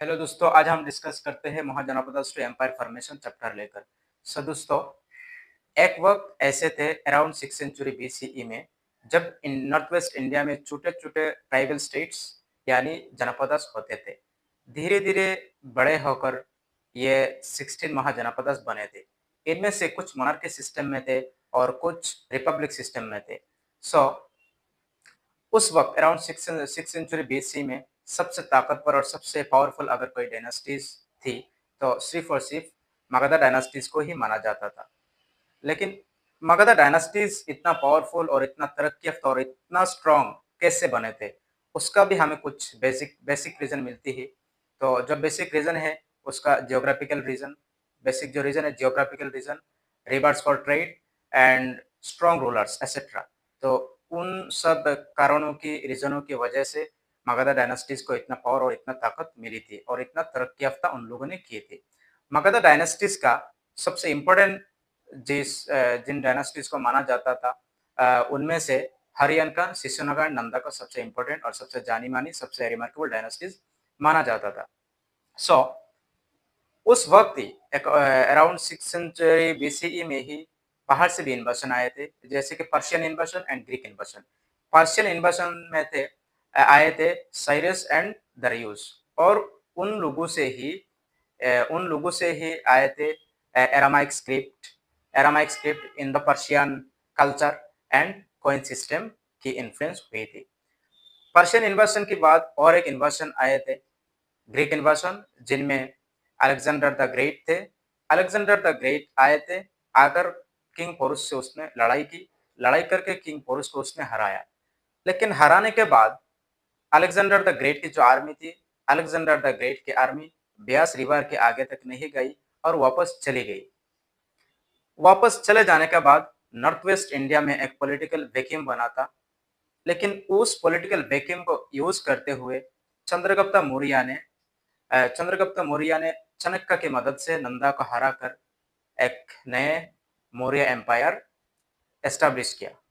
Hello दोस्तों, आज हम डिस्कस करते हैं महाजनपद टू एम्पायर फॉर्मेशन चैप्टर लेकर। दोस्तों, एक वक्त ऐसे थे अराउंड 6 सेंचुरी बीसीई में, जब नॉर्थ वेस्ट इंडिया में छोटे-छोटे ट्राइबल स्टेट्स यानी जनपद होते थे। धीरे-धीरे बड़े होकर ये 16 महाजनपद बने थे। इनमें से कुछ मोनार्की सिस्टम में थे और कुछ रिपब्लिक सिस्टम में थे। सो उस वक़्त अराउंड 6 सेंचुरी बीसी में सबसे ताकतवर और सबसे पावरफुल अगर कोई डायनास्टीज़ थी, तो सिर्फ़ और सिर्फ़ मगध डायनास्टीज़ को ही माना जाता था। लेकिन मगध डायनास्टीज़ इतना पावरफुल और इतना तरक्की याफ़्ता और इतना स्ट्रॉन्ग कैसे बने थे, उसका भी हमें कुछ बेसिक बेसिक रीज़न मिलती है। तो जो बेसिक रीज़न है, उसका ज्योग्राफिकल रीज़न, बेसिक जो रीज़न है geographical reason, reverse for trade and strong rulers etcetera. तो उन सब कारणों की रीज़नों की वजह से मगध डायनास्टीज़ को इतना पावर और इतना ताकत मिली थी और इतना तरक्की याफ़्ता उन लोगों ने किए थे। मगध डायनास्टीज़ का सबसे इम्पोर्टेंट जिन डायनास्टीज़ को माना जाता था, उनमें से हरियन का, शिशुनागा, नंदा का सबसे इम्पोर्टेंट और सबसे जानी-मानी, सबसे रिमार्केबल डायनास्टीज़ माना जाता था। सो उस वक़्त ही अराउंड 6 सेंचुरी बीसीई में ही बाहर से भी इन्वेशन आए थे, जैसे कि पर्शियन इन्वेशन एंड ग्रीक इन्वेशन। पर्शियन इन्वेशन में आए थे साइरस एंड दरियुस और उन लोगों से ही आए थे Aramaic script in the Persian culture and coin system की इन्फ्लुएंस हुई थी। पर्शियन इन्वेशन के बाद और एक इन्वेशन आए थे, ग्रीक इन्वेशन, जिनमें अलेक्जेंडर द ग्रेट थे। अलेक्जेंडर द ग्रेट आए थे, आकर किंग पोरस से उसने लड़ाई की, लड़ाई करके किंग पोरस को उसने हराया। लेकिन हराने के बाद अलेक्जेंडर द ग्रेट की जो आर्मी थी, अलेक्जेंडर द ग्रेट की आर्मी ब्यास रिवर के आगे तक नहीं गई और वापस चली गई। वापस चले जाने के बाद नॉर्थ वेस्ट इंडिया में एक पॉलिटिकल वैक्यूम बना था। लेकिन उस पॉलिटिकल वैक्यूम को यूज़ करते हुए चंद्रगुप्त मौर्य ने चाणक्य की मदद से नंदा को हराकर एक नए मौर्य एम्पायर एस्टैब्लिश किया।